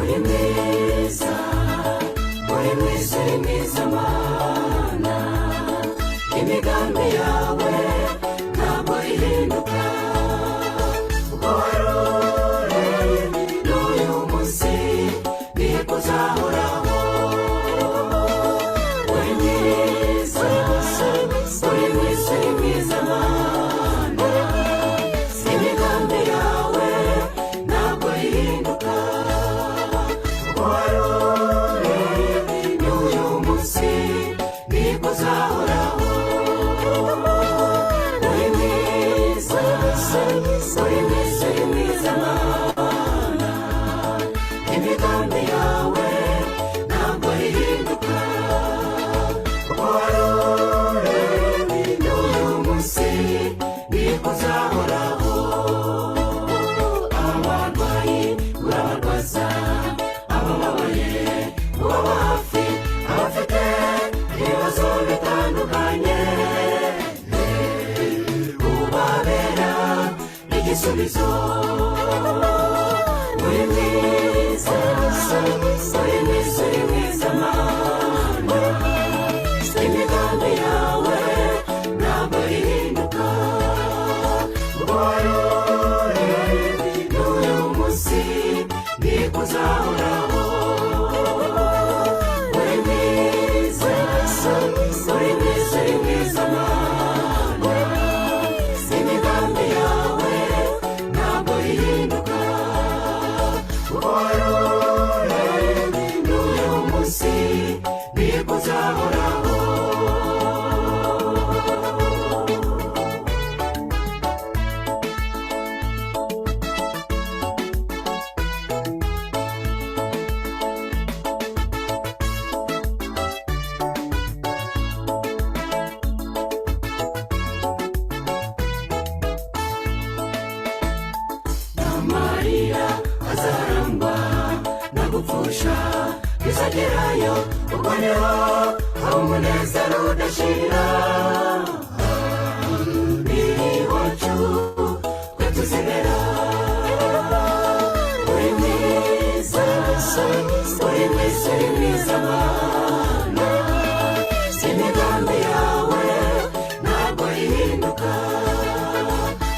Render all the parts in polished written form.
uri mwiza, uri mwiza, uri mwiza Mana, imigambi yawe ntabwo ihinduka, uko waroreye n'uyu munsi niko uzahoraho. Uri mwiza, uri mwiza, uri mwiza Mana, imigambi yawe ntabwo ihinduka, uko waroreye n'uyu munsi niko uzahoraho. Uri mwiza, uri mwiza, uri mwiza Mana, imigambi yawe ntabwo ihinduka, uko waroreye n'uyu munsi niko uzahoraho. Abarwayi urabarwaza, abababaye ubaba hafi, abafite ibibazo bitandukanye ubabera igisubizo. Uri mwiza, uri mwiza, uri mwiza Mana, imigambi yawe ntabwo ihinduka, uko waroreye n'uyu munsi niko uzahoraho. Uri mwiza, uri mwiza, uri mwiza Mana, imigambi yawe ntabwo ihinduka, uko waroreye n'uyu munsi niko uzahoraho. Amarira azarangwa no gupfusha bizagerayo, ubwo niho haba umunezero udashira. Iwacu twe tuzibera. Uri mwiza, uri mwiza, uri mwiza Mana, imigambi yawe ntabwo ihinduka,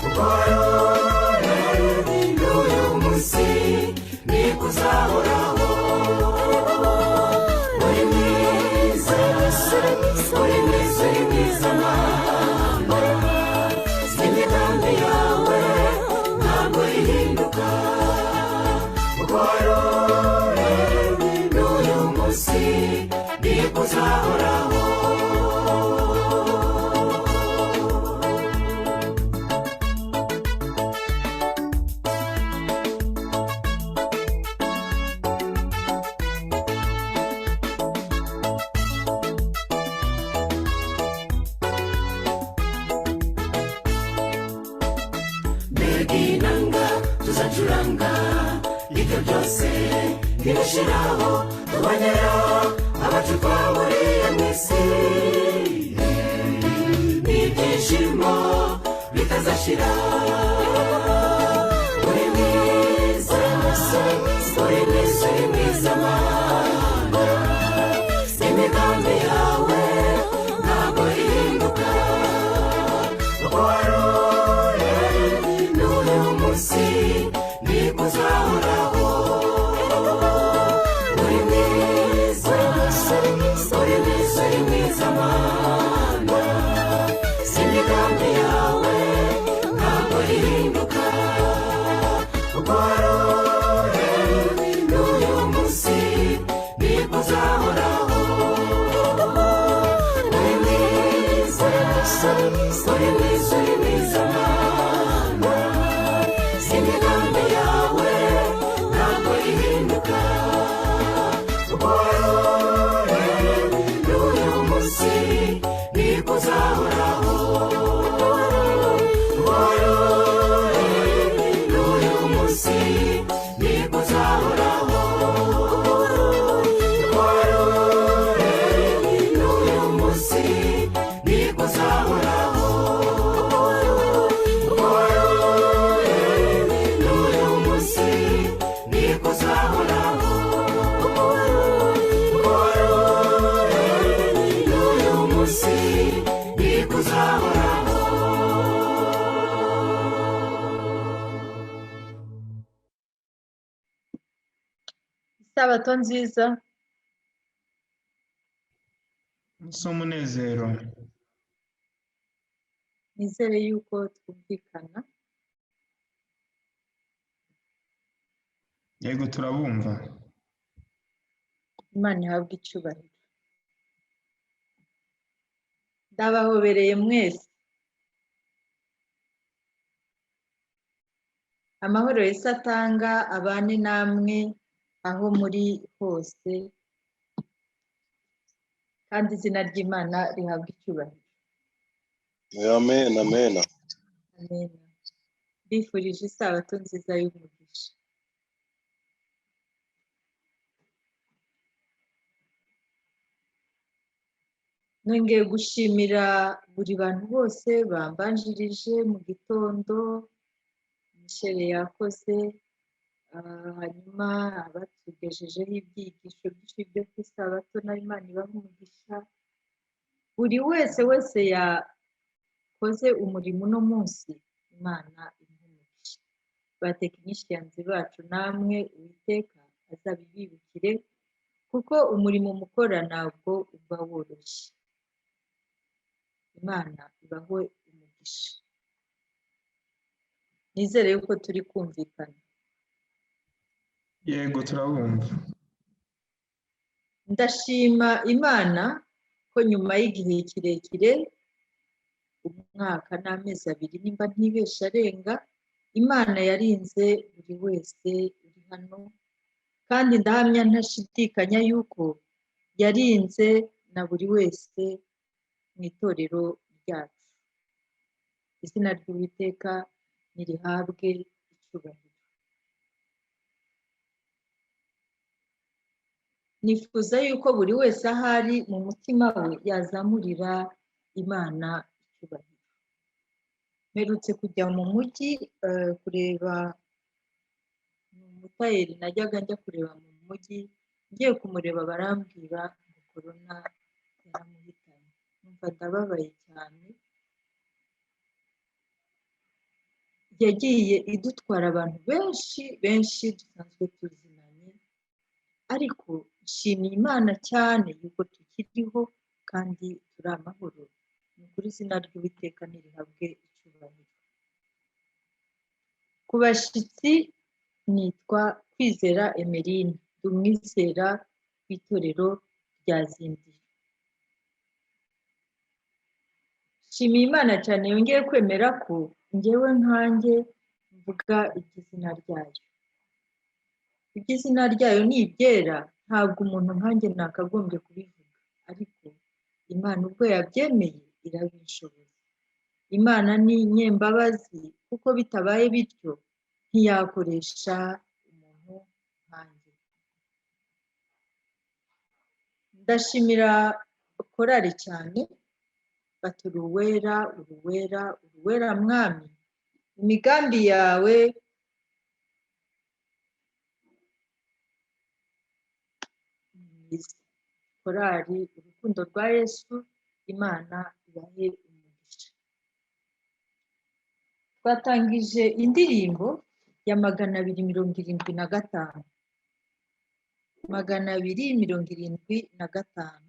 uko waroreye n'uyu munsi niko uzahoraho. Uri mwiza, uri mwiza, uri mwiza Mana, imigambi yawe ntabwo ihinduka, uko waroreye n'uyu munsi niko uzahoraho. Mbega inanga tuzacuranga, ibyo byose ntibishiraho, tubonera abacu twaburiye mu isi n'ibyishimo bitazashira. Uri mwiza, uri mwiza, uri mwiza Mana, imigambi yawe ntabwo ihinduka, uko waroreye n'uyu munsi niko uzahoraho. Uri mwiza, uri mwiza, uri mwiza Mana, imigambi yawe ntabwo ihinduka, uko waroreye n'uyu munsi niko uzahoraho. isabato nziza. si umunezero. Nizere yuko twumvikana. Yego turabumva. Imana ihabwe icyubahiro. Ndabahobereye mwese. Amahoro Yesu atanga abane namwe aho muri hose, kandi izina ry'Imana rihabwe icyubahiro. Amen, amen. Amen. Mbifurije isabato nziza y'umugisha. Nongeye gushimira buri bantu bose bambanjirije mu gitondo. Michel yakoze, hanyuma abatugejejeho ibyigisho byinshi byo ku isabato, na Imana ibaha umugisha. Buri wese yakoze umurimo uno munsi, Imana imuha umugisha. Batekinisiyanzi bacu namwe Uwiteka azabibibukire, kuko umurimo mukora ntabwo uba woroshye. Imana ibahe umugisha. Nizere yuko turi kumvikana. Yego turabumva. Ndashima Imana ko nyuma y'igihe kirekire, umwaka n'amezi 2 nimba ntibesha arenga, Imana yarinze buri wese uri hano, kandi ndahamya ntashidikanya yuko yarinze na buri wese mu itorero ryacu. Izina ry'Uwiteka nirihabwe icyubahiro. Nifuza yuko buri wese ahari mu mutima we yazamurira Imana icyubahiro. Mperutse kujya mu mujyi kureba umutayeri, najyaga njya kureba mu mujyi, ngiye kumureba barambwira ngo korona yaramuhitanye. Numva ndababaye cyane. Yagiye idutwara abantu benshi dusanzwe tuzinanye, ariko nshimiye Imana cyane yuko tukiriho kandi turi amahoro. Ni ukuri izina ry'Uwiteka nirihabwe icyubahiro. Ku bashyitsi, nitwa Kwizera Emeline, ndi umwizera w'itorero rya Zindiye. Nshimiye Imana cyane yongeye kwemera ko njyewe nkanjye mvuga iby'izina ryayo. Iby'izina ryayo ni ibyera, ntabwo umuntu nkanjye nakagombye kubivuga, ariko Imana ubwo yabyemeye irabinshoboza. Imana ni nyembabazi, kuko bitabaye bityo ntiyakoresha umuntu nkanjye. Ndashimira korari cyane, bati uruwera uruwera uruwera mwami, imigambi yawe ni myiza. Korari urukundo rwa Yesu, Imana ibahe umugisha. Twatangije indirimbo ya 275. 275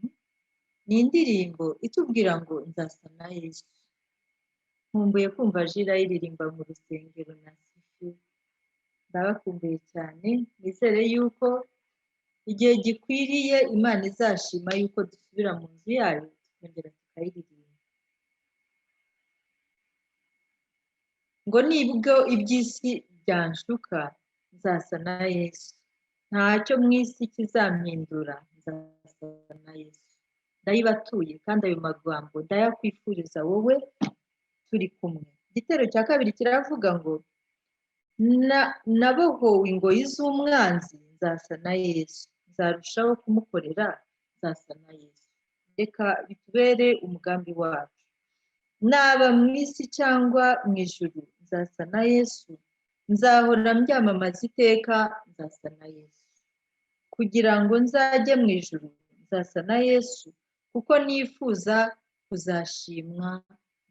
ni indirimbo itubwira ngo nzasa na Yesu. Nkumbuye kumva Jira ayiririmba mu rusengero na Sifu. Ndabakumbuye cyane. Nizere yuko igihe gikwiriye Imana izashima yuko dusubira mu nzu yayo tukongera tukayiririmba. Ngo nibwo iby'isi byanshuka, nzasa na Yesu. Ntacyo mu isi kizampindura, nzasa na Yesu. Ndayibatuye, kandi ayo magambo ndayakwifuriza wowe turi kumwe. Igitero cya 2 kiravuga ngo nabohowe ingoyi z'umwanzi, nzasa na Yesu. Nzarushaho kumukorera, nzasa na Yesu. Reka bitubere umugambi wacu. Naba mu isi cyangwa mu ijuru, nzasa na Yesu. Nzahora mbyamamaza iteka, nzasa na Yesu. Kugira ngo nzajye mu ijuru, nzasa na Yesu, kuko nifuza kuzashimwa,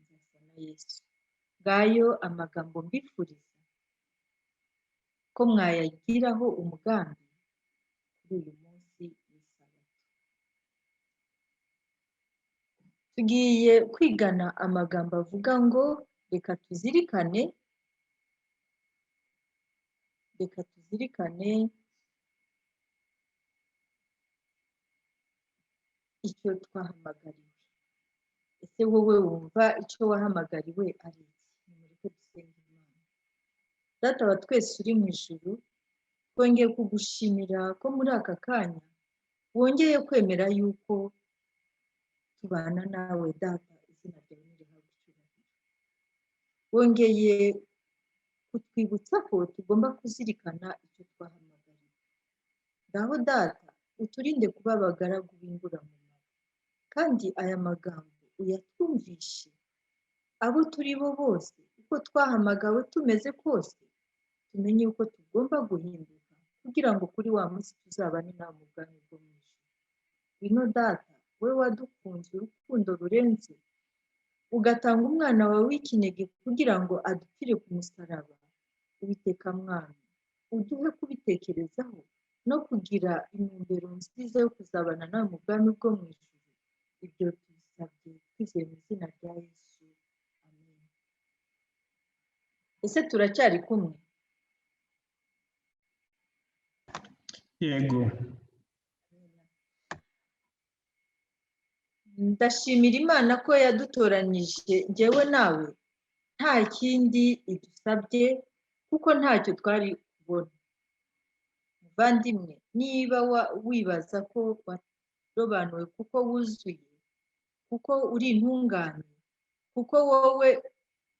nzasa na Yesu. Ngayo amagambo mbifuriza ko mwayagiraho umugambi, kuri uyu munsi w'isabato. Tugiye kwigana amagambo avuga ngo reka tuzirikane icyo twahamagariwe. Ese wowe wumva icyo wahamagariwe ari iki? Nimureke dusenge Imana. Data wa twese uri mu ijuru, twongeye kugushimira ko muri aka kanya wongeye kwemera yuko tubana nawe. Data, izina ryawe nirihabwe icyubahiro. Wongeye kutwibutsa ko tugomba kuzirikana icyo twahamagariwe. Ngaho Data, uturinde kuba abagaragu b'imburamumaro, kandi aya magambo uyatwumvishe abo turi bo bose, uko twahamagawe tumeze kose, tumenye yuko tugomba guhinduka kugira ngo kuri wa munsi tuzabane nawe mu bwami bwo mu ijuru. Bino Data, we wadukunze urukundo rurenze, ugatanga umwana wawe w'ikinege kugira ngo adupfire ku musaraba. Uwiteka Mwana, uduhe kubitekerezaho no kugira intumbero nziza yo kuzabana nawe mu bwami bwo mu ijuru. Ibyo tubisabye twizeye mu izina rya Yesu, amen. Ese turacyari kumwe? Yego. Ndashimira Imana ko yadutoranyije njyewe nawe nta kindi idusabye, kuko ntacyo twari kubona. Muvandimwe, niba wibaza ko warobanuwe kuko wuzuye, kuko uri intungane, kuko wowe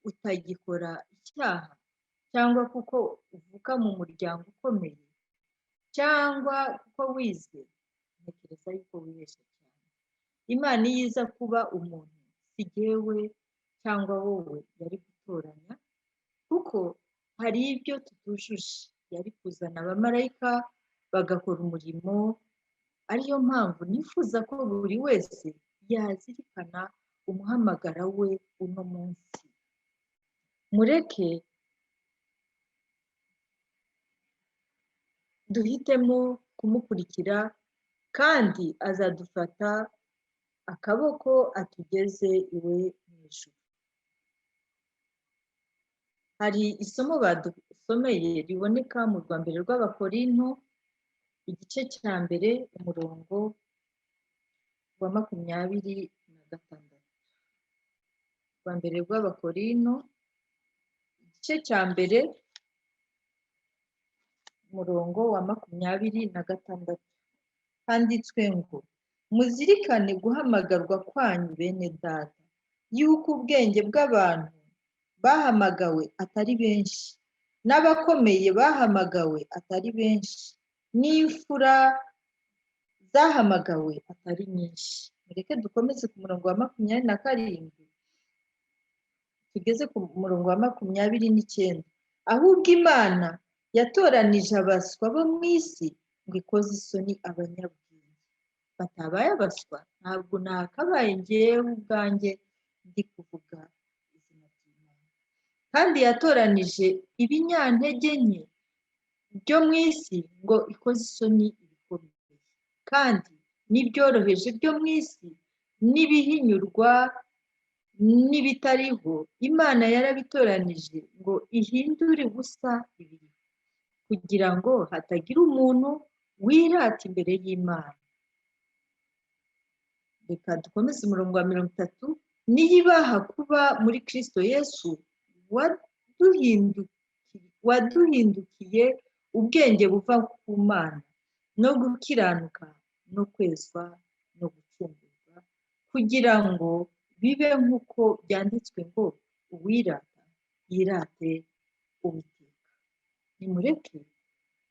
utagikora icyaha, cyangwa kuko uvuka mu muryango ukomeye, cyangwa kuko wize, ntekereza yuko wibeshye cyane. Imana iyo iza kuba umuntu, si jyewe cyangwa wowe yari gutoranya, kuko hari ibyo tutujuje. Yari kuzana abamarayika bagakora umurimo. Ariyo mpamvu nifuza ko buri wese yazirikana umuhamagara we uno munsi. Mureke duhitemo kumukurikira, kandi azadufata akaboko atugeze iwe mu ijuru. Hari isomo badusomeye riboneka mu rwa mbere rw'Abakorinto, igice cya mbere, umurongo wa 26. Rwa mbere rw'Abakorinto, igice cya mbere, umurongo wa 26. Handitswe ngo, muzirikane guhamagarwa kwanyu bene data, yuko ubwenge bw'abantu bahamagawe atari benshi, n'abakomeye bahamagawe atari benshi, n'imfura zahamagawe atari nyinshi. Mureke dukomeze ku murongo wa 27, tugeze ku murongo wa 29. Ahubwo Imana yatoranije abaswa bo mu isi ngo ikoze isoni abanyabwenge. Batabaye abaswa, ntabwo nakabaye njyewe ubwanjye ndi kuvuga izina ry'Imana. Kandi yatoranije ibinyantege nke byo mu isi ngo ikoze isoni ibikomeye, kandi n'ibyoroheje byo mu isi n'ibihinyurwa n'ibitariho, Imana yarabitoranije ngo ihindure ubusa ibiri, kugira ngo hatagira umuntu wirata imbere y'Imana. Reka dukomeze umurongo wa 30. Niyibaha kuba muri Kristo Yesu, waduhindukiye ubwenge buva ku Mana, no gukiranuka, no kwezwa, no gucungurwa, kugira ngo bibe nk'uko byanditswe ngo, uwirata yirate Uwiteka. Nimureke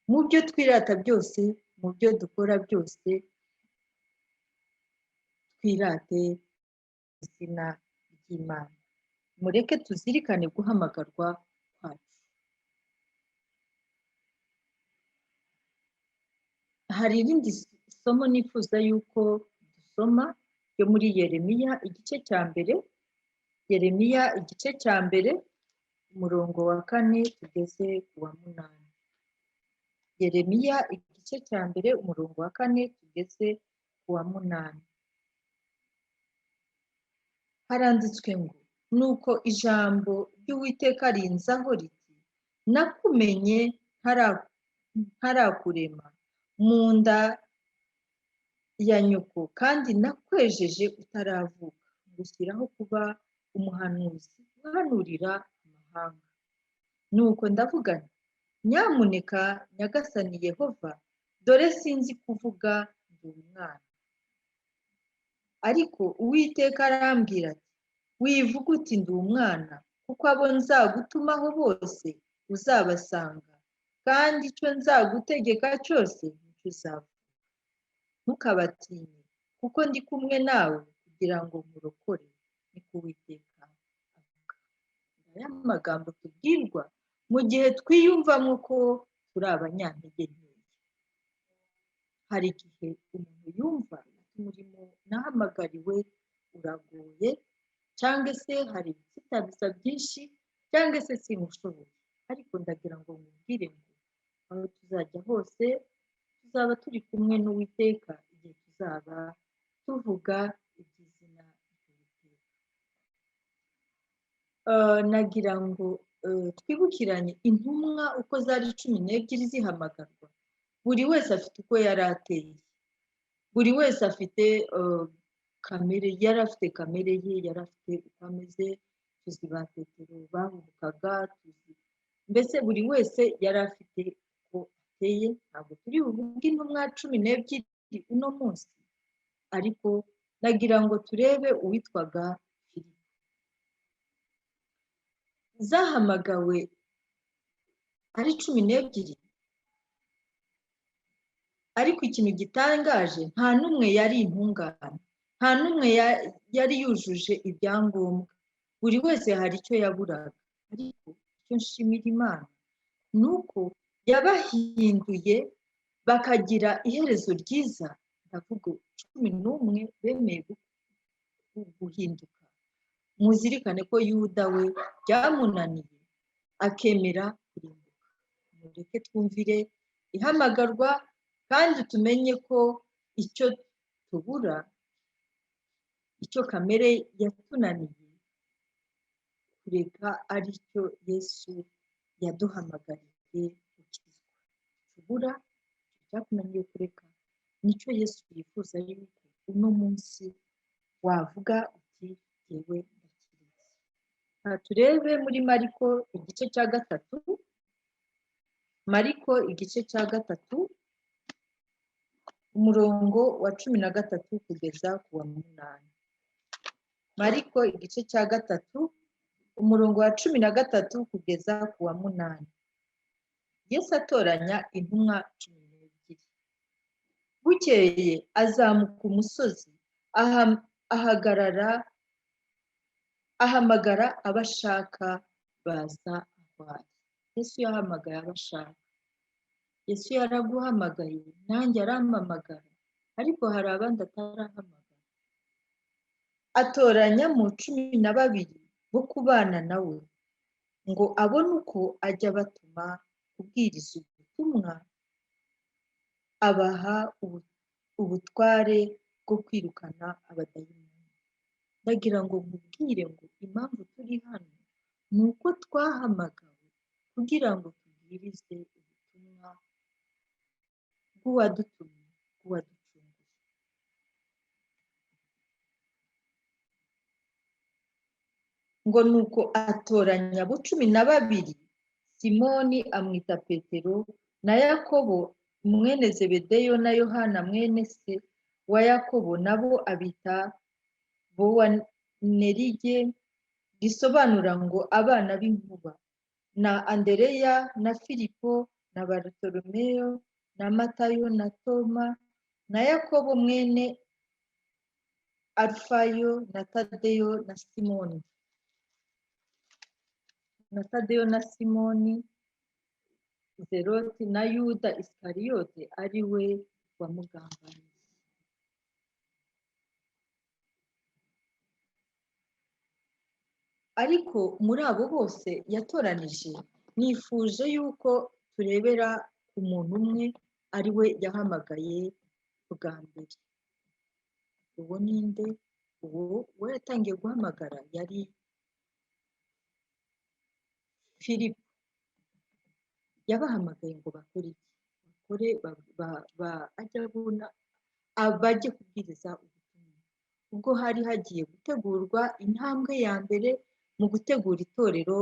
mu byo twirata byose, mu byo dukora byose, twirate izina ry'Imana. Mureke tuzirikane guhamagarwa kwacu. Hari irindi somo nifuza yuko dusoma ryo muri Yeremiya, igice cya mbere. Yeremiya, igice cya mbere, umurongo wa 4 tugeze ku wa 8. Yeremiya igice cya mbere umurongo wa 4 tugeze ku wa 8. Haranditswe ngo, nuko ijambo ry'Uwiteka rinzaho riti, nakumenye ntarakurema mu nda ya nyoko, kandi nakwejeje utaravuka, ngushyiraho kuba umuhanuzi uhanurira amahanga. Nuko ndavuga nti, nyamuneka Nyagasani Yehova, dore sinzi kuvuga, ndi umwana. Ariko Uwiteka arambwira ati, wivuga uti ndi umwana, kuko abo nzagutumaho bose uzabasanga, kandi icyo nzagutegeka cyose nicyo uzavuga. Ntukabatinye, kuko ndi kumwe nawe kugira ngo nkurokore, niko Uwiteka avuga. Aya magambo tubwirwa mu gihe twiyumvamo ko turi abanyantege nkeya. Hari igihe umuntu yumva umurimo nahamagariwe uragoye, cyangwa se hari ibisitabisa byinshi, cyangwa se simushoboye. Ariko ndagira ngo mubwire ngo aho tuzajya hose tuzaba turi kumwe n'Uwiteka igihe tuzaba tuvuga iby'izina ry'Uwiteka. Nagira ngo twibukiranye intumwa uko zari 12 zihamagarwa. Buri wese afite uko yari ateye, buri wese afite kamere, yari afite kamere ye, yari afite uko ameze. Tuzi ba Petero bahubukaga, mbese buri wese yari afite uko ateye. Ntabwo turi buvuge intumwa 12 uno munsi, ariko nagira ngo turebe uwitwaga Filipo. Zahamagawe ari 12, ariko ikintu gitangaje, nta n'umwe yari intungane, nta n'umwe yari yujuje ibyangombwa. Buri wese hari icyo yaburaga, ariko icyo nshimira Imana ni uko yabahinduye bakagira iherezo ryiza. Ndavuga 11 bemeye guhinduka. Muzirikane ko Yuda we byamunaniye akemera kurimbuka. Mureke twumvire ihamagarwa, kandi tumenye ko icyo tubura, icyo kamere yatunaniye kureka, ari cyo Yesu yaduhamagariye gukizwa. Tubura byakunaniye kureka, nicyo Yesu yifuza yuko uno munsi wavuga uti yewe ndakiriye. Turebe muri Mariko igice cya 3, Mariko igice cya 3 umurongo wa 13 kugeza ku wa 8. Mariko igice cya 3 umurongo wa 13 kugeza ku wa 8. Yesu atoranya intumwa 12. Bukeye azamuka umusozi, ahamagara abashaka baza aho ari. Yesu yahamagaye abashaka. Yesu yaraguhamagaye, nanjye arampamagara, ariko hari abandi atarahamagara. Atoranya mu 12 bo kubana nawe, ngo abone uko ajya batuma kubwiriza ubutumwa. Abaha ubutware bwo kwirukana abadayimoni. Ndagira ngo nkubwire ngo impamvu turi hano ni uko twahamagawe kugira ngo tubwirize ubutumwa bw'uwadutumye, bw'uwaducunguye. Ngo nuko atoranya abo 12, Simoni amwita Petero, na Yakobo mwene Zebedeyo, na Yohana mwene se wa Yakobo, nabo abita Bowanerige, risobanura ngo abana b'inkuba, na Andereya, na Filipo, na Bartolomeyo, na Matayo, na Toma, na Yakobo mwene Alfayo, na Tadeyo, na Simoni Zeloti, na Yuda Isikariyote ari we wamugambaniye. Ariko muri abo bose yatoranije, nifuje yuko turebera umuntu umwe ari we yahamagaye bwa mbere. Uwo ninde? Uwo yatangiye guhamagara yari Filipo. Yabahamagaye ngo bakore iki? Bajye kubwiriza ubutumwa. Ubwo hari hagiye gutegurwa intambwe ya mbere mu gutegura itorero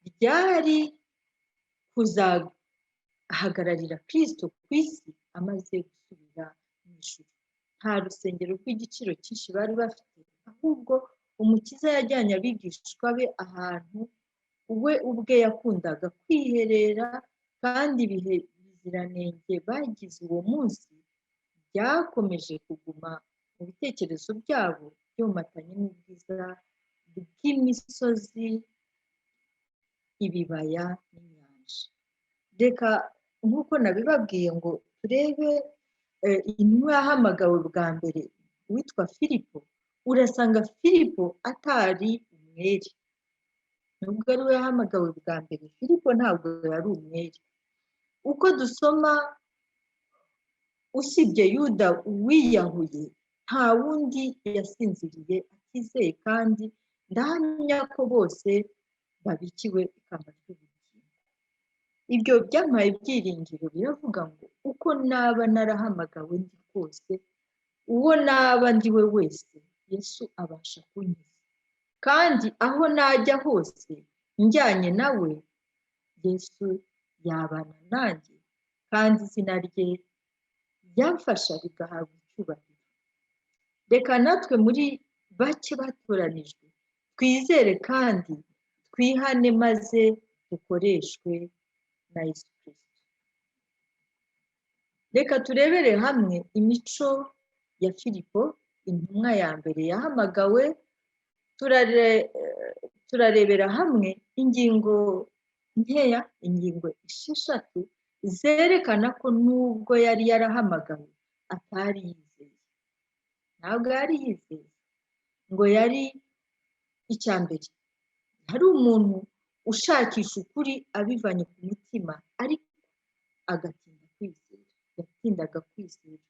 ryari kuzahagararira Kristo ku isi amaze gusubira mu ijuru. Nta rusengero rw'igiciro cyinshi bari bafite, ahubwo Umukiza yajyanye abigishwa be ahantu we ubwe yakundaga kwiherera, kandi ibihe biziranenge bagize uwo munsi byakomeje kuguma mu bitekerezo byabo, byomatanye n'ubwiza bw'imisozi, ibibaya n'inyanja. Reka nk'uko nabibabwiye ngo turebe intumwa yahamagawe bwa mbere witwa Filipo. Urasanga Filipo atari umwere. Nubwo ari we yahamagawe bwa mbere, Filipo ntabwo yari umwere. Uko dusoma, usibye Yuda wiyahuye, nta wundi yasinziriye atizeye, kandi ndahamya ko bose babikiwe ikamba ry'ubugingo. Ibyo byampaye ibyiringiro, biravuga ngo uko naba narahamagawe ndi kose, uwo naba ndi we wese, Yesu abasha kunkiza. Kandi aho najya hose njyanye nawe, Yesu yabana nanjye, kandi izina rye ryamfasha rigahabwa icyubahiro. Reka natwe muri bake batoranijwe twizere kandi twihane, maze dukoreshwe na Yesu Kristo. Reka turebere hamwe imico ya Filipo, intumwa ya mbere yahamagawe. Turarebera hamwe ingingo nkeya, ingingo 6 zerekana ko nubwo yari yarahamagawe atari yizeye. Ntabwo yari yizeye ngo yari icya mbere. Hari umuntu ushakisha ukuri abivanye ku mutima, ariko agatinda kwizera. Yatindaga kwizera.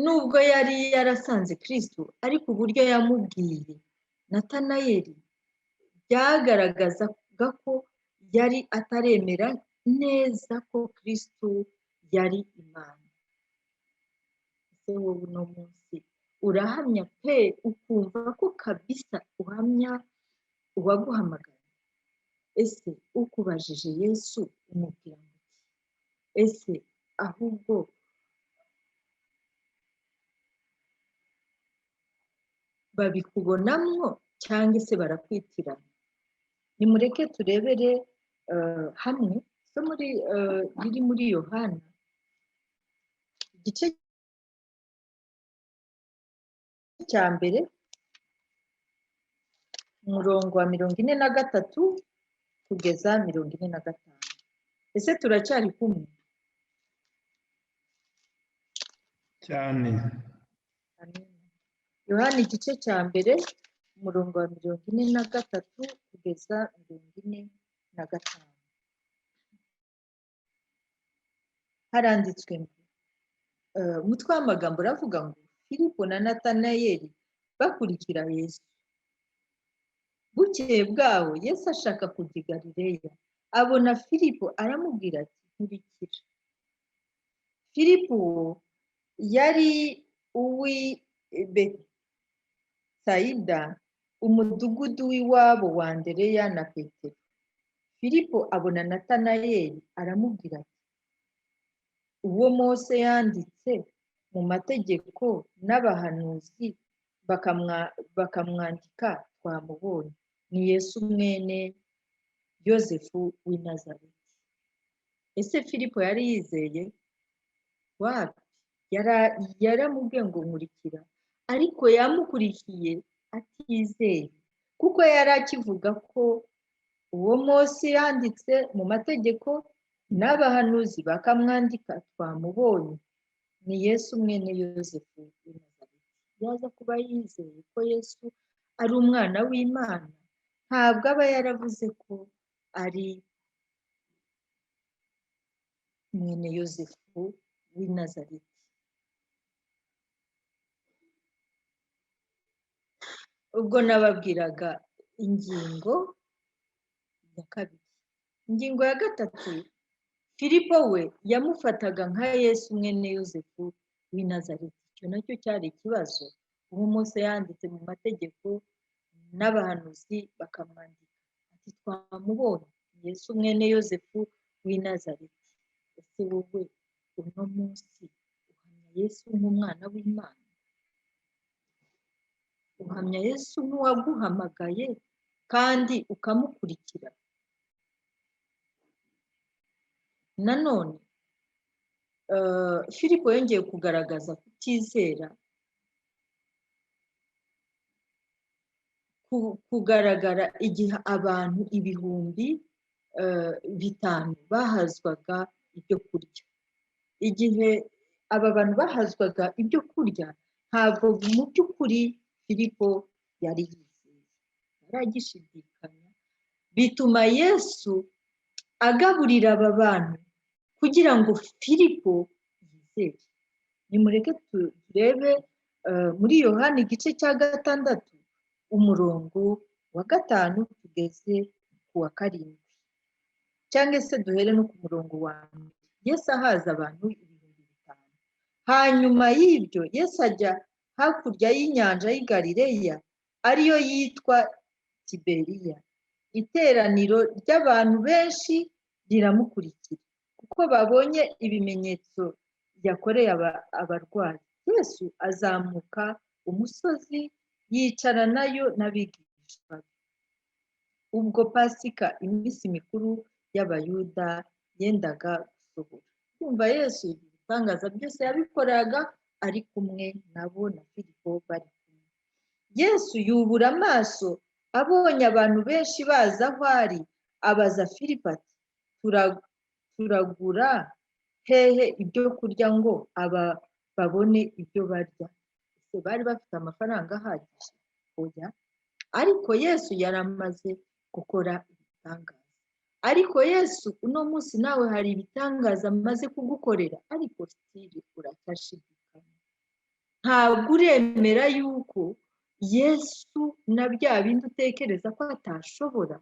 Nubwo yari yarasanze Kristo, ariko uburyo yamubwiye Natanayeli byagaragazaga ko yari ataremera neza ko Kristo yari Imana. Ese wowe uno munsi urahamya pe ukumva ko kabisa uhamya uwaguhamagaye? Ese ukubajije Yesu umubwira ngo iki? Ese ahubwo babikubonamwo cyangwa se barakwitirana? Nimureke turebere hamwe isomo riri muri Yohana igice cya mbere, umurongo wa 43 kugeza 45. Ese turacyari kumwe? cyane. Amen. Yohana igice cya mbere, umurongo wa 43 kugeza 45. Haranditswe ngo umutwe w'amagambo uravuga ngo Filipo na Natanayeli bakurikira Yesu. Bukeye bwaho Yesu ashaka kujya i Galileya, abona Filipo aramubwira ati nkurikira. Filipo yari uw'i Betsaida, umudugudu w'iwabo wa Andereya na Petero. Filipo abona Natanayeli aramubwira ati uwo Mose yanditse mu mategeko n'abahanuzi bakamwandika twamubonye, ni Yesu mwene Yosefu w'i Nazareti. Ese Filipo yari yizeye? Wapi! Yaramubwiye ngo nkurikira, ariko yamukurikiye atizeye, kuko yari akivuga ko uwo Mose yanditse mu mategeko n'abahanuzi bakamwandika twamubonye, ni Yesu mwene Yosefu w'i Nazareti. Yaza kuba yizeye ko Yesu ari umwana w'Imana, ntabwo aba yaravuze ko ari mwene yosefu w'i nazareti. ubwo nababwiraga ingingo ya kabiri. Ingingo ya gatatu, Filipo we yamufataga nka Yesu mwene yosefu w'i nazareti. Icyo nacyo cyari ikibazo. uwo Mose yanditse mu mategeko n'abahanuzi bakamwandika ati twamubonye Yesu mwene yosefu w'i nazareti. ese wowe uno munsi uhamya Yesu nk'umwana w'Imana? uhamya Yesu nk'uwaguhamagaye kandi ukamukurikira? nanone Filipo yongeye kugaragaza kutizera kugaragara igihe abantu ibihumbi 5 bahazwaga ibyo kurya. Igihe aba bantu bahazwaga ibyo kurya, ntabwo mu by'ukuri Filipo yari yizeye, yaragishidikanya, bituma Yesu agaburira aba bantu kugira ngo Filipo yizere. nimureke turebe muri Yohana igice cya 6 umurongo wa 5 tugeze ku wa 7, cyangwa se duhere no ku murongo wa 1. Yesu ahaza abantu 5,000. hanyuma y'ibyo Yesu ajya hakurya y'inyanja y'i Galileya, ariyo yitwa Tiberiya. iteraniro ry'abantu benshi riramukurikira kuko babonye ibimenyetso yakoreye abarwayi. Yesu azamuka umusozi yicara nayo n'abigishwa be. ubwo Pasika, iminsi mikuru y'Abayuda, yendaga gusohora. Kumva Yesu ibitangaza byose yabikoraga ari kumwe nabo na Filipo bari kumwe. Yesu yubura amaso abonye abantu benshi baza aho ari, abaza Filipo ati turagura hehe ibyo kurya ngo aba babone ibyo barya? ese bari bafite amafaranga ahagije? oya, ariko Yesu yari amaze gukora ibitangaza. ariko Yesu uno munsi nawe hari ibitangaza amaze kugukorera, ariko sitiri uracyashidikanya. ntabwo uremera yuko Yesu na bya bindi utekereza ko atashobora,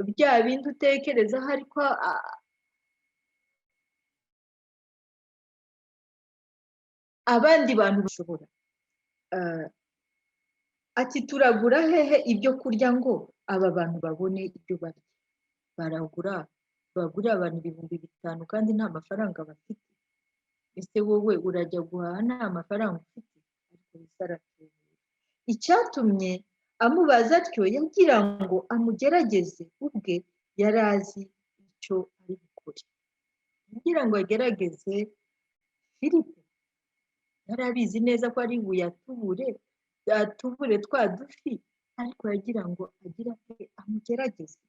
bya bindi utekereza ariko abandi bantu bashobora. ati turagura hehe ibyo kurya ngo aba bantu babone ibyo barya? bagura abantu 5,000 kandi nta mafaranga bafite. ese wowe urajya guhaha nta mafaranga ufite? ariko Yesu aratubwira. icyatumye amubaza atyo yagira ngo amugerageze, ubwe yari azi icyo ari bukore. yagira ngo agerageze Filipo. yari abizi neza ko ari atubure twa dufi, ariko yagira ngo agire ate amugerageze.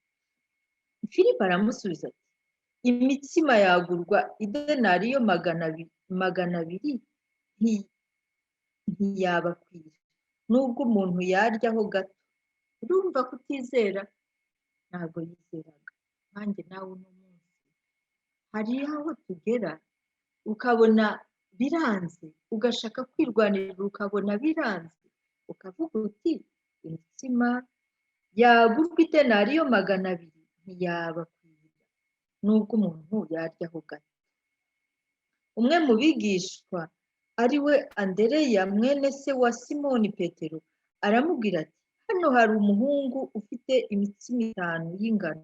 Filipo aramusubiza ati imitsima yagurwa idenariyo 200 ntiyabakwira nubwo umuntu yaryaho gato. urumva kutizera? ntabwo yizeraga. nanjye nawe uno munsi hari aho tugera ukabona biranze, ugashaka kwirwanirira ukabona biranze, ukavuga uti imitsima yagurwa idenariyo 200 ntiyabakwira nubwo umuntu yaryaho gato. umwe mu bigishwa ari we Andereya mwene se wa Simoni Petero aramubwira ati hano hari umuhungu ufite imitsima 5 y'ingano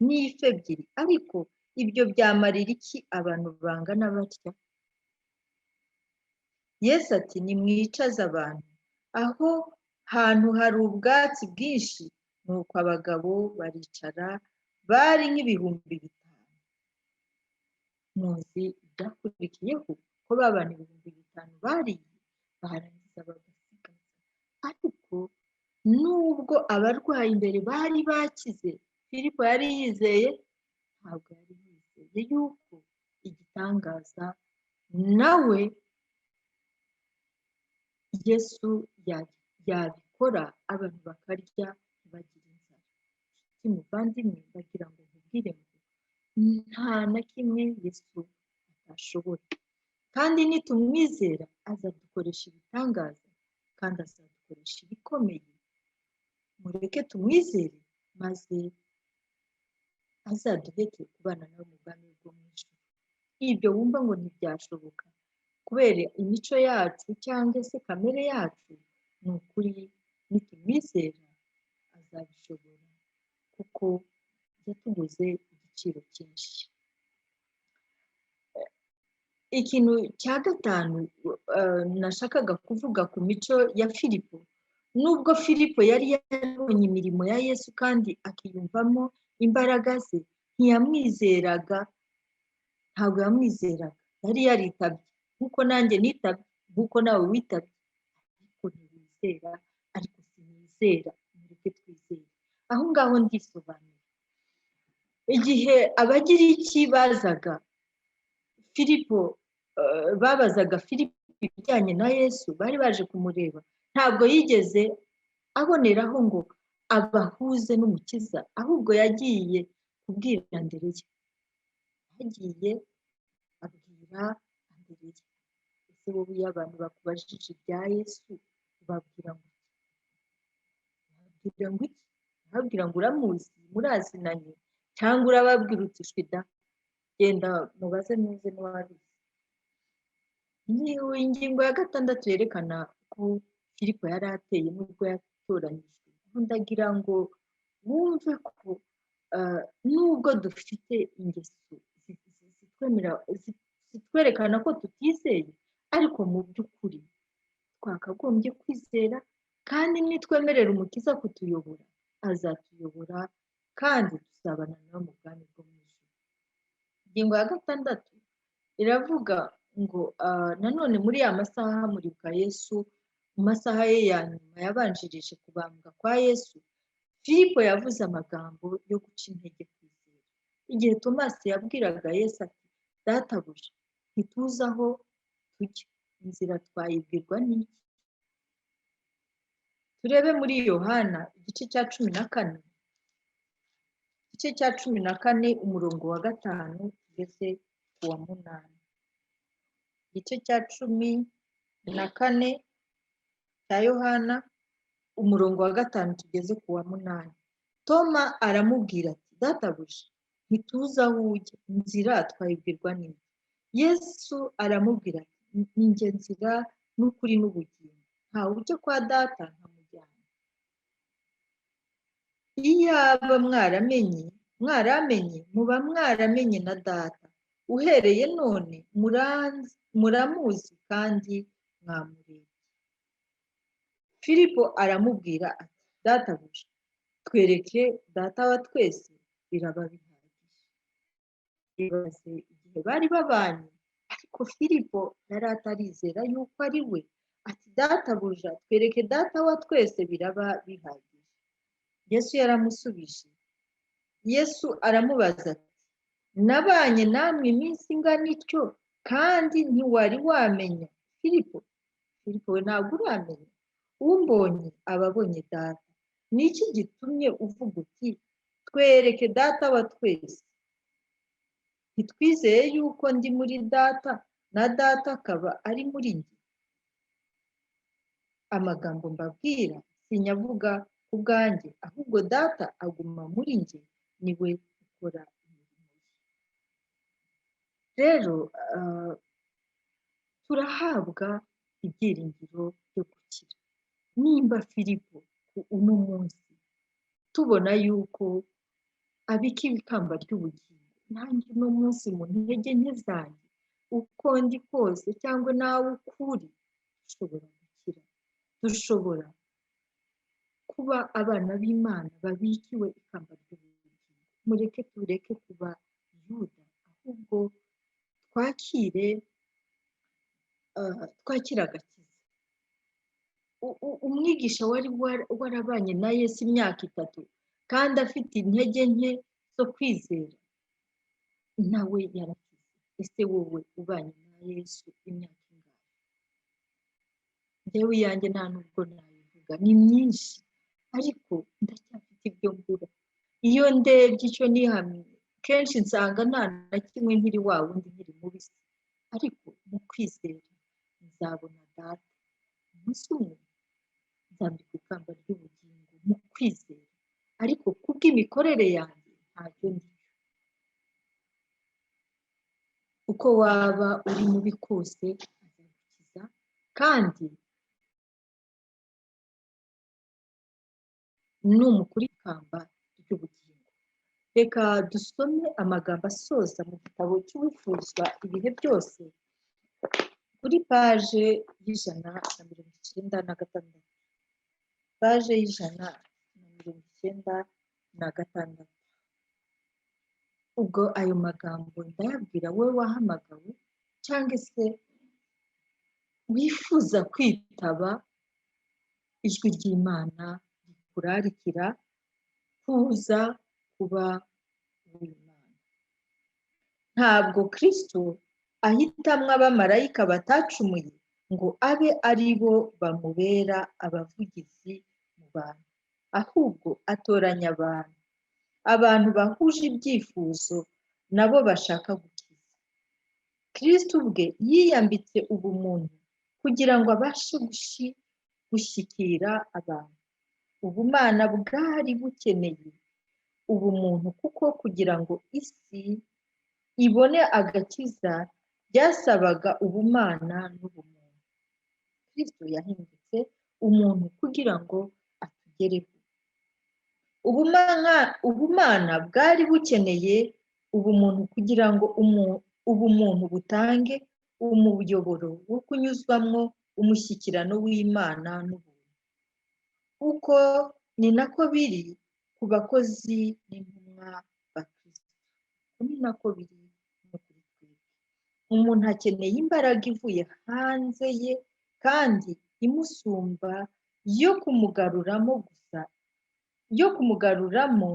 n'ifi 2, ariko ibyo byamarira iki abantu bangana batya? Yesu ati nimwicaze abantu. aho hantu hari ubwatsi bwinshi. nuko abagabo baricara, bari nk'ibihumbi 5. muzi ibyakurikiyeho ko babana 5,000 bariye barangiza bagasigaza. ariko nubwo abarwayi imbere bari bakize, Filipo yari yizeye? ntabwo yari yizeye yuko igitangaza nawe Yesu yabikora abantu bakarya ntibagire inzara. muvandimwe, bagira ngo nkubwire ngo nta na kimwe Yesu tutashobora, kandi nitumwizera azadukoresha ibitangaza kandi azadukoresha ibikomeye. Mureke tumwizere maze azaduheke kubana nawe mu bwami bwo mu ijuru. Ibyo wumva ngo ntibyashoboka kubera imico yacu cyangwa se kamere yacu, ni ukuri nitumwizera azabishobora kuko yatuguze igiciro cyinshi. Ikintu cya gatanu nashakaga kuvuga ku mico ya Filipo. Nubwo Filipo yari yarabonye imirimo ya Yesu kandi akiyumvamo imbaraga ze, ntiyamwizeraga, ntabwo yamwizeraga. Yari yaritabye nk'uko nanjye nitabye, nk'uko nawe witabye, ariko ntiwizera. Ariko sinizera, mureke twizere. Aho ngaho ndisobanura. Igihe abagiriki bazaga Filipo, babazaga Filipo ibijyanye na Yesu, bari baje kumureba, ntabwo yigeze aboneraho ngo abahuze n'umukiza, ahubwo yagiye kubwira Andereya. Yagiye abwira Andereya. Ese wowe iyo abantu bakubajije ibya Yesu ubabwira ngo iki? Urababwira ngo uramuzi, murazinanye, cyangwa urababwira uti shwida genda mubaze neza n'uwabizi. Ingingo ya 6 yerekana ko Filipo yari ateye nubwo yatoranyijwe. Ndagira ngo wumve ko nubwo dufite ingeso zitwerekana ko tutizeye, ariko mu by'ukuri twakagombye kwizera, kandi nitwemerera umukiza kutuyobora azatuyobora kandi tuzabana nawe mu bwami bwo mu ijuru. Ingingo ya 6 iravuga ngo nanone muri ya masaha hamurika Yesu, mu masaha ye ya nyuma yabanjirije kubambwa kwa Yesu, Filipo yavuze amagambo yo guca intege kwizera. Igihe Tomasi yabwiraga Yesu ati, databuja, ntituzi aho tujya, inzira twayibwirwa n'iki? Turebe muri Yohana igice cya 14, umurongo wa 5 kugeze ku wa 8. Igice cya 14 cya Yohana, umurongo wa 5 tugeze ku wa 8. Toma aramubwira ati, databuja, ntituzi aho ujya, inzira twayibwirwa n'iki? Yesu aramubwira ati, ni njye nzira n'ukuri n'ubugingo, ntawe ujya kwa data ntamujyana. Iyaba mwaramenye muba mwaramenye na data. Uhereye none muramuzi kandi mwamurebye. Filipo aramubwira ati, databuja, twereke data wa twese biraba bihagije. Ibaze igihe bari babanye, ariko Filipo yari atarizera yuko ari we. Ati, databuja, twereke data wa twese biraba bihagije. Yesu yaramusubije. Yesu aramubaza ati, nabanye namwe iminsi ingana ityo kandi ntiwari wamenya Filipo? Filipo we ntabwo uramenya? Umbonye aba abonye data. Ni iki gitumye uvuga uti, twereke data wa twese? Ntitwizeye yuko ndi muri data na data akaba ari muri njye? Amagambo mbabwira sinyavuga ku bwanjye, ahubwo data aguma muri njye, niwe ukora imirimo ye. Rero turahabwa ibyiringiro byo gukira. Nimba Filipo uno munsi tubona yuko abika ikamba ry'ubugingo, nanjye uno munsi mu ntege nke zanjye uko ndi kose, cyangwa nawe ukuri, dushobora gukira. Dushobora kuba abana b'Imana babikiwe ikamba ry'ubugingo. Mureke tureke kuba Yuda, ahubwo twakire agakiza. Umwigisha wari warabanye na Yesu imyaka 3 kandi afite intege nke zo kwizera, nawe yarakize. Ese wowe ubanye na Yesu imyaka ingahe? Njyewe iyanjye nta nubwo nabivuga, ni myinshi, ariko ndacyafite ibyo mbura. Iyo ndebye icyo nihamye, kenshi nsanga nta na kimwe nkiri wa wundi nkiri mubisi. ariko mu kwizera nzabona data umunsi umwe, nzambika ikamba ry'ubugingo mu kwizera, ariko kubw'imikorere yanjye ntacyo ndi cyo. Uko waba uri mubi kose azagukiza, kandi numukuri ikamba ry'ubugingo. Reka dusome amagambo asoza mu gitabo cy'uwifuzwa ibihe byose kuri paje y'196, paje y'196. Ubwo ayo magambo ndayabwira wowe wahamagawe cyangwa se wifuza kwitaba ijwi ry'Imana rikurarikira kuza kuba uw'Imana. Ntabwo Kristo ahitamwo abamarayika batacumuye ngo abe ari bo bamubera abavugizi mu bantu, ahubwo atoranya abantu bahuje ibyifuzo nabo bashaka gukiza. Kristo ubwe yiyambitse ubumuntu kugira ngo abashe gushyikira abantu. Ubumana bwari bukeneye ubumuntu, kuko kugira ngo isi ibone agakiza byasabaga ubumana n'ubumuntu. Kristo yahindutse umuntu kugira ngo atugereho. Ubumana bwari bukeneye ubumuntu kugira ngo ubumuntu butange umuyoboro wo kunyuzwamo umushyikirano w'Imana n'ubuntu. Uko ni nako biri ku bakozi n'intumwa ba Kristo. Ni nako biri no kuri twebwe. Umuntu akeneye imbaraga ivuye hanze ye kandi imusumba yo kumugaruramo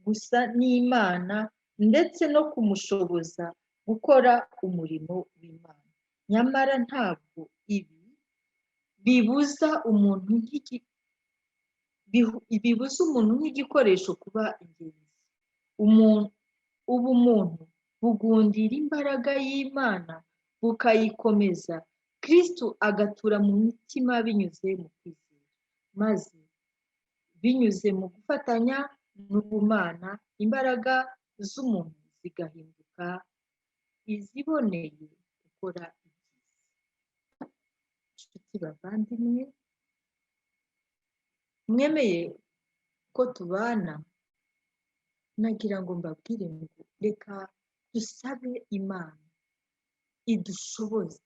gusa n'Imana, ndetse no kumushoboza gukora umurimo w'Imana. Nyamara ntabwo ibi bibuza umuntu nk'igikoresho kuba ingenzi. Ubumuntu bugundira imbaraga y'Imana bukayikomeza. Kristo agatura mu mitima binyuze mu kwizera, maze binyuze mu gufatanya n'ubumana, imbaraga z'umuntu zigahinduka iziboneye gukora ibyiza. Inshuti bavandimwe, mwemeye ko tubana, nagira ngo mbabwire ngo reka dusabe Imana idushoboze,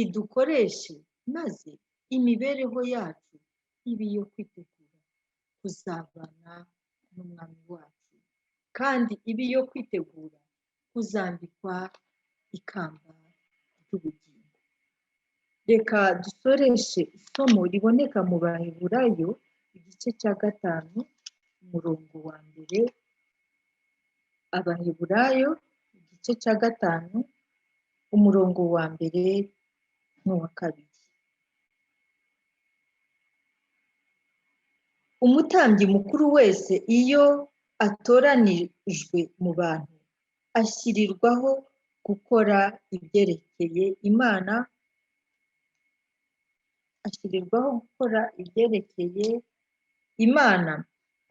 idukoreshe, maze imibereho yacu ibe iyo kwitegura kuzabana n'Umwami wacu, kandi ibe iyo kwitegura kuzambikwa ikamba ry'ubugingo. Reka dusoreshe isomo riboneka mu Baheburayo igice cya 5 umurongo wa 1. Abaheburayo igice cya 5 umurongo wa 1 n'uwa 2. Umutambyi mukuru wese iyo atoranijwe mu bantu ashyirirwaho gukora ibyerekeye Imana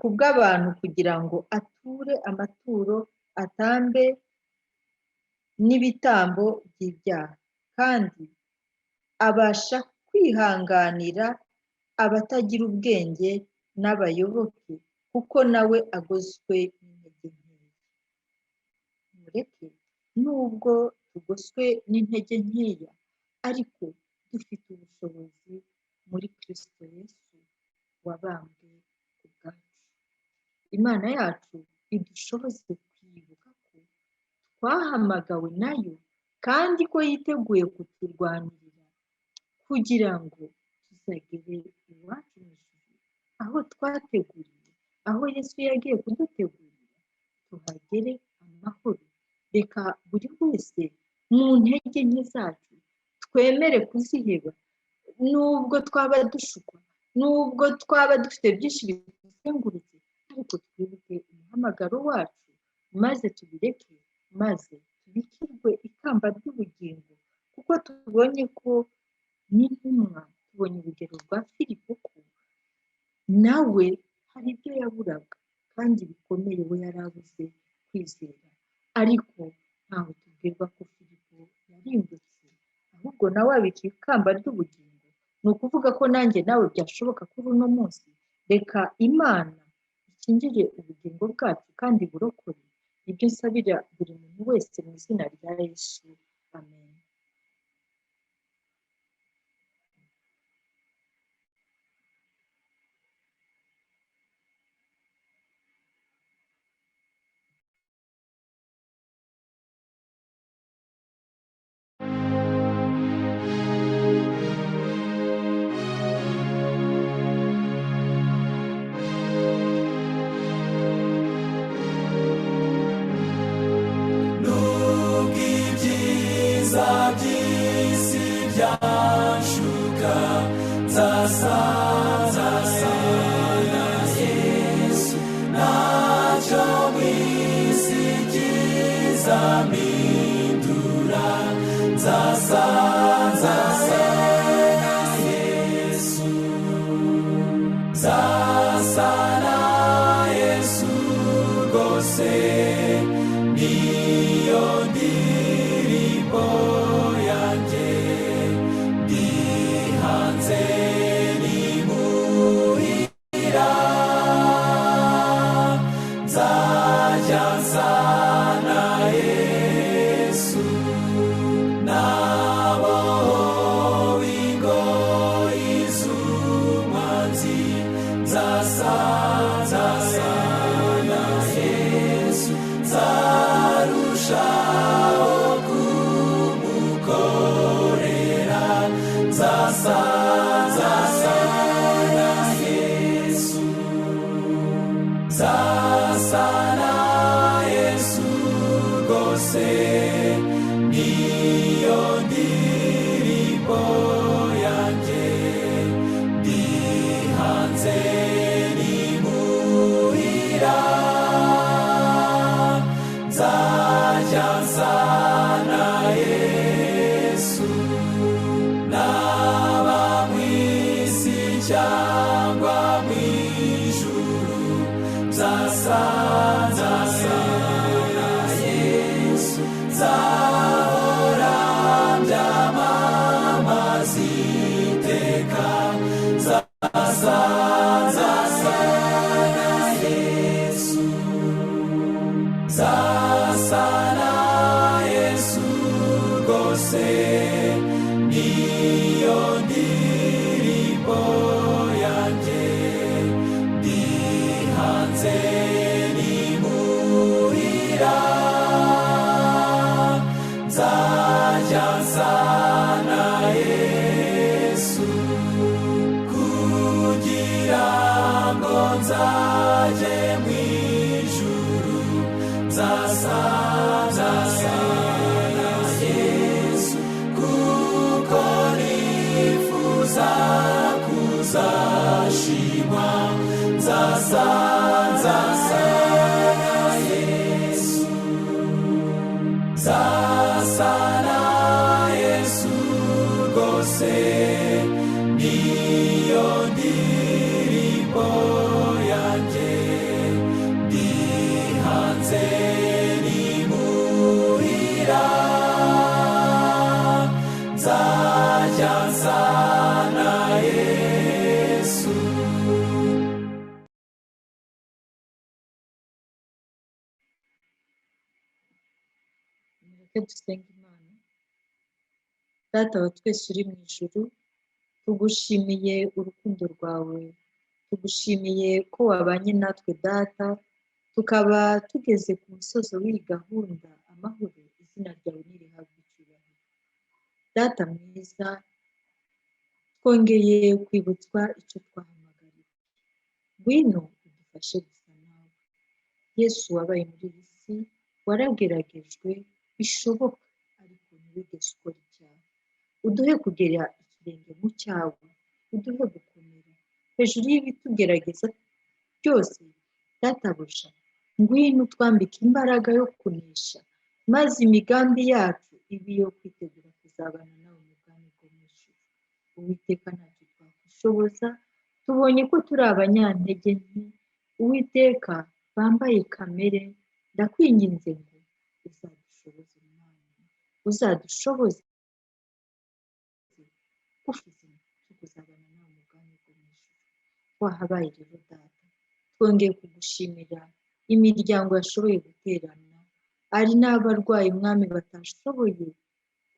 kubw'abantu, kugira ngo ature amaturo, atambe n'ibitambo by'ibyaha, kandi abasha kwihanganira abatagira ubwenge n'abayoboke, kuko nawe agoswe n'intege nkeya. Mureke nubwo tugoswe n'intege nkeya, ariko dufite ubushobozi muri Kristo Yesu wabambwe ku bwacu. Imana yacu idushoboze kwibuka ko twahamagawe nayo, kandi ko yiteguye kuturwanirira kugira ngo tuzagere iwacu mu ijuru, aho twateguriwe, aho Yesu yagiye kudutegurira, tuhagere amahoro. Reka buri wese mu ntege nke zacu twemere kuziheba, nubwo twaba dushukwa, nubwo twaba dufite byinshi bituzengurutse, ariko twibuke umuhamagaro wacu, maze tubireke, maze tubikirwe ikamba ry'ubugingo, kuko tubonye ko n'intumwa tubonye urugero rwa Filipo ko nawe hari ibyo yaburaga kandi bikomeye we yari abuze kwizera, ariko ntawe tubwirwa ko Filipo yarimbutse, ahubwo nawe abika ikamba ry'ubugingo. Ni ukuvuga ko nanjye nawe byashoboka kuri uno munsi. Reka Imana ikingire ubugingo bwacu kandi burokore. Ibyo nsabira buri muntu wese mu izina rya Yesu, amen. nubwo ibyiza by'isi byanshuka, nzasa na Yesu, ntacyo mu isi kizampindura. Nzasa na Yesu, nzasa na Yesu rwose, niyo ndirimbo yanjye. Ndi hanze nimuhira, nzajya nsa na Yesu. Nabohowe ingoyi z'umwanzi, nzasa na Yesu. Nzarushaho kumukorera, nzasa na Yesu, nzasa na Yesu rwose, niyo ndirimbo yanjye. Ndi hanze nimuhira, nzajya nsa na Yesu. Naba mu isi cyangwa mu ijuru, nzasa na Yesu. Nzahora mbyamamaza iteka, nzasa na Yesu, nzasa na Yesu rwose, niyo ndirimbo yanjye. Ndi hanze nimuhira, nzajya nsa na Yesu, kugira ngo nzaje mu ijuru. Nzasa na Yesu, kuko nifuza kuzashimwa. Nzasa na Yesu, nzasa na Yesu rwose, niyo ndirimbo yanjye. Ndi hanze nimuhira, nzajya nsa na Yesu. Mureke dusenge Imana. Data wa twese uri mu ijuru, tugushimiye urukundo rwawe, tugushimiye ko wabanye natwe Data, tukaba tugeze ku musozo w'iyi gahunda amahoro. Izina ryawe nirihabwe icyubahiro. Data mwiza, twongeye kwibutswa icyo twahamagariwe. Ngwino udufashe gusa nawe. Yesu wabaye muri iyi si, warageragejwe bishoboka, ariko ntiwigeze ukora icyaha. Uduhe kugera ikirenge mu cyawe, uduhe gukomera hejuru y'ibitugerageza byose. Databuja, ngwino utwambike imbaraga yo kunesha, maze imigambi yacu ibe iyo kwitegura kuzabana nawe mu bwami bwo mu ijuru. Uwiteka ntacyo twakwishoboza, tubonye ko turi abanyantege nke. Uwiteka bambaye kamere, ndakwinginze ngo uzadushoboze Imana, uzadushoboze ufite cyo kuzabana nawe mu bwami bwo mu ijuru. Wahabaye rero data, twongeye kugushimira imiryango yashoboye guterana, ari n'abarwayi mwami batashoboye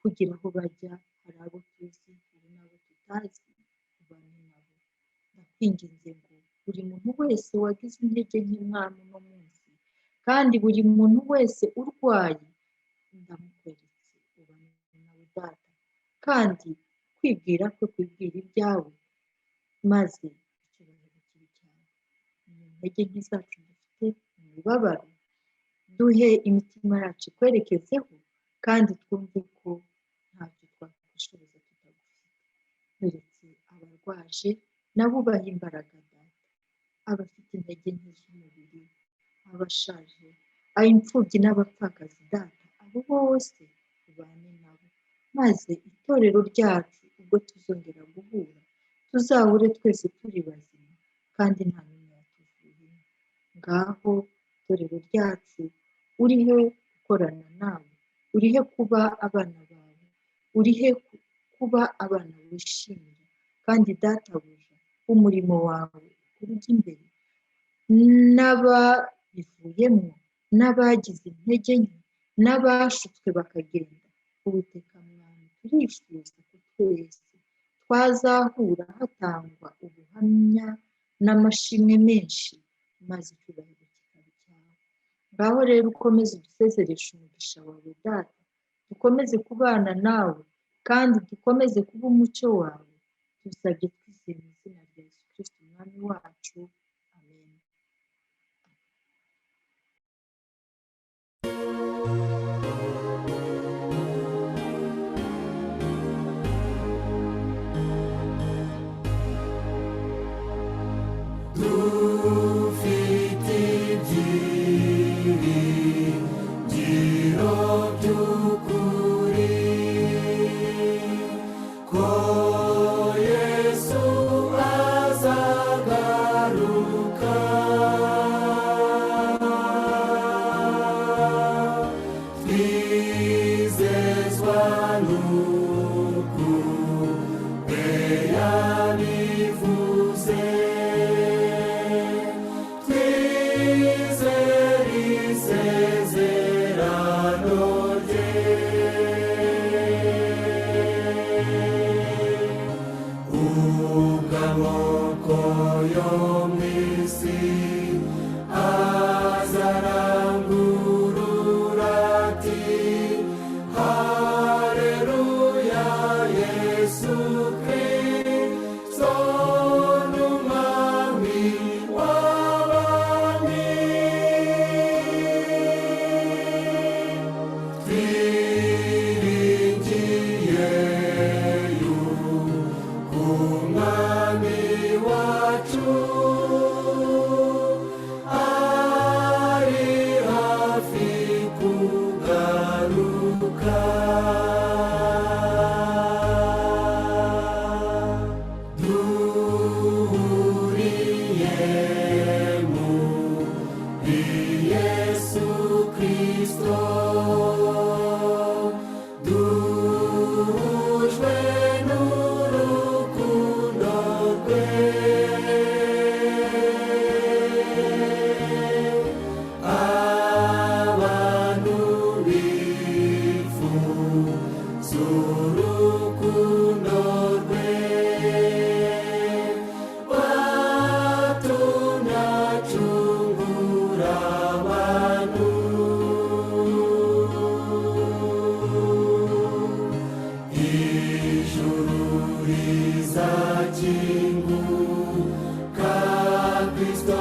kugira aho bajya, hari abo tuzi hari n'abo tutazi, ubane nabo. Ndakwinginze ngo buri muntu wese wagize intege nke mwami uno munsi, kandi buri muntu wese urwaye, ndamukweretse ubane nawe data, kandi kwibwira kwe kwibwira ibyawe, maze icyubahiro kibe cyawe. Mu ntege nke zacu dufite, mu mibabaro, duhe imitima yacu ikwerekezeho, kandi twumve ko ntacyo twakwishoboza tutagufite. Uretse abarwaje nabo ubahe imbaraga data, abafite intege nke z'umubiri, abashaje, ab'imfubyi n'abapfakazi data, abo bose ubane nabo, maze itorero ryacu ubwo tuzongera guhura, tuzahure twese turi bazima kandi nta n'umwe watuvuyemo. Ngaho itorero ryacu urihe gukorana nawe, urihe kuba abana bawe, urihe kuba abana wishimira, kandi databuja umurimo wawe urujya imbere, n'ababivuyemo, n'abagize intege nke, n'abashutswe bakagenda. Uwiteka mwami, turifuza ko twese twazahura hatangwa ubuhamya n'amashimwe menshi, maze icyubahiro kikaba icyawe. Ngaho rero ukomeze udusezereshe umugisha wawe data, dukomeze kubana nawe, kandi dukomeze kuba umucyo wawe. Tubisabye twizeye mu izina rya Yesu Kristo umwami wacu, amen. dufite ibyiringiro by'ukuri ko Yesu azagaruka, twizezwa n'uko yabivuze, twizere isezerano rye. Ubwo amaboko yo mu isi azarangurura ati haleluya, Yesu Kristo n'umwami w'abami. Twiringiye yuko umwami wacu ari hafi kugaruka. Duhuriye muri Yesu Kristo, duhujwe n'urukundo rwe. Abantu bifuza urukundo rwe, batunacungura abantu. Ijuru rizakinguka, Kristo